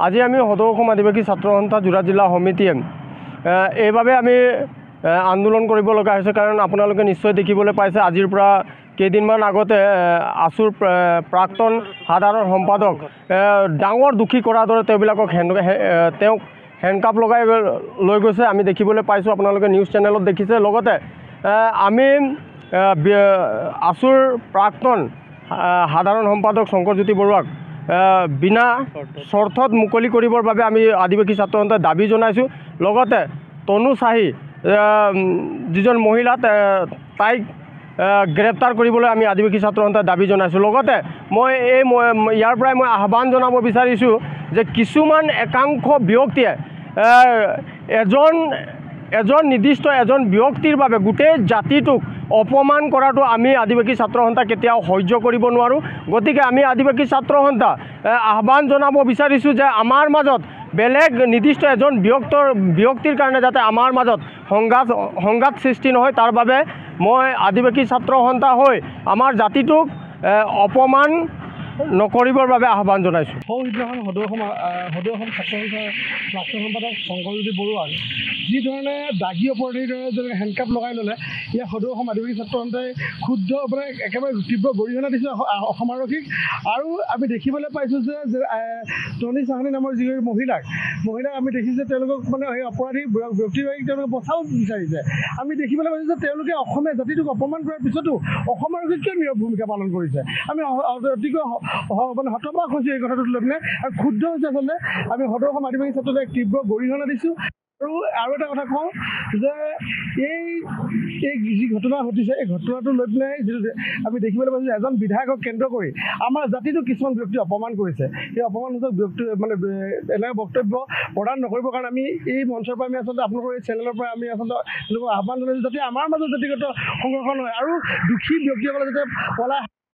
আজি আমি সদৌ অসম আদিবাসী ছাত্ৰ সন্থা যোৰহাট জিলা সমিতিয়ে এইভাবে আমি আন্দোলন কৰিব লগা হৈছে কাৰণ আপোনালোকে নিশ্চয় দেখিবলৈ পাইছে আজিৰ পৰা কেইদিনমান আগতে আসুৰ প্ৰাক্তন সাধাৰণ সম্পাদক ডাঙৰ দুখী কৰাৰ দৰে তেওঁবিলাকক তেওঁক হেণ্ডকাপ লগাই লৈ গৈছে আমি দেখিবলৈ পাইছোঁ আপোনালোকে নিউজ চেনেলত দেখিছে লগতে আমি আসুৰ প্ৰাক্তন সাধাৰণ সম্পাদক শংকৰজ্যোতি বৰুৱাক বিনা শৰ্তত মুকলি কৰিবৰ বাবে আমি আদিবাসী ছাত্ৰ সন্থাই দাবী জনাইছোঁ লগতে তনু চাহী যিজন মহিলা তাইক গ্ৰেপ্তাৰ কৰিবলৈ আমি আদিবাসী ছাত্ৰ সন্থাই দাবী জনাইছোঁ লগতে মই ইয়াৰ পৰাই মই আহ্বান জনাব বিচাৰিছোঁ যে কিছুমান একাংশ ব্যক্তিয়ে এজন নিৰ্দিষ্ট এজন ব্যক্তিৰ বাবে গোটেই জাতিটোক অপমান কৰাটো আমি আদিবাসী ছাত্ৰ সন্থা কেতিয়াও সহ্য কৰিব নোৱাৰোঁ গতিকে আমি আদিবাসী ছাত্ৰ সন্থা আহ্বান জনাব বিচাৰিছোঁ যে আমাৰ মাজত বেলেগ নিৰ্দিষ্ট এজন ব্যক্তিৰ কাৰণে যাতে আমাৰ মাজত সংঘাত সৃষ্টি নহয় তাৰ বাবে মই আদিবাসী ছাত্ৰ সন্থা হৈ আমাৰ জাতিটোক অপমান নকৰিবৰ বাবে আহ্বান জনাইছোঁ। সিদিনাখন সদৌ অসম ছাত্ৰ সন্থাৰ প্ৰাক্তন সম্পাদক শংকৰজ্যোতি বৰুৱাক যি ধৰণে দাগী অপৰাধীৰ দৰে যেনেকৈ হেণ্ডকাপ লগাই ল'লে ইয়াক সদৌ অসম আদিবাসী ছাত্ৰ সন্থাই ক্ষুব্ধ মানে একেবাৰে তীব্ৰ গৰিহণা দিছে অসম আৰক্ষীক আৰু আমি দেখিবলৈ পাইছোঁ যে টনি চাহানী নামৰ যি মহিলাক আমি দেখিছোঁ যে তেওঁলোকক মানে সেই অপৰাধী ব্যক্তিগৰাকীক তেওঁলোকে বচাব বিচাৰিছে আমি দেখিবলৈ পাইছোঁ যে তেওঁলোকে অসমীয়া জাতিটোক অপমান কৰাৰ পিছতো অসম আৰক্ষীক কিয় নীৰৱ ভূমিকা পালন কৰিছে আমি অতিকৈ মানে হতবাক হৈছোঁ এই কথাটোত লৈ পিনে আৰু ক্ষুব্ধ হৈছে আচলতে আমি সদৌ অসম আদিবাসী ছাত্ৰলৈ এক তীব্ৰ গৰিহণা দিছোঁ আৰু এটা কথা কওঁ যে এই যি ঘটনা ঘটিছে এই ঘটনাটো লৈ পিনে যিটো আমি দেখিবলৈ পাইছোঁ যে এজন বিধায়কক কেন্দ্ৰ কৰি আমাৰ জাতিটোক কিছুমান ব্যক্তি অপমান কৰিছে এই অপমানসূচক ব্যক্তি মানে এনেকৈ বক্তব্য প্ৰদান নকৰিবৰ কাৰণে আমি এই মঞ্চৰ পৰা আমি আচলতে আপোনালোকৰ এই চেনেলৰ পৰা আমি আচলতে তেওঁলোকক আহ্বান জনাইছোঁ যাতে আমাৰ মাজত জাতিগত সংঘৰ্ষণ হয় আৰু দুখী ব্যক্তিসকলে যাতে পলাই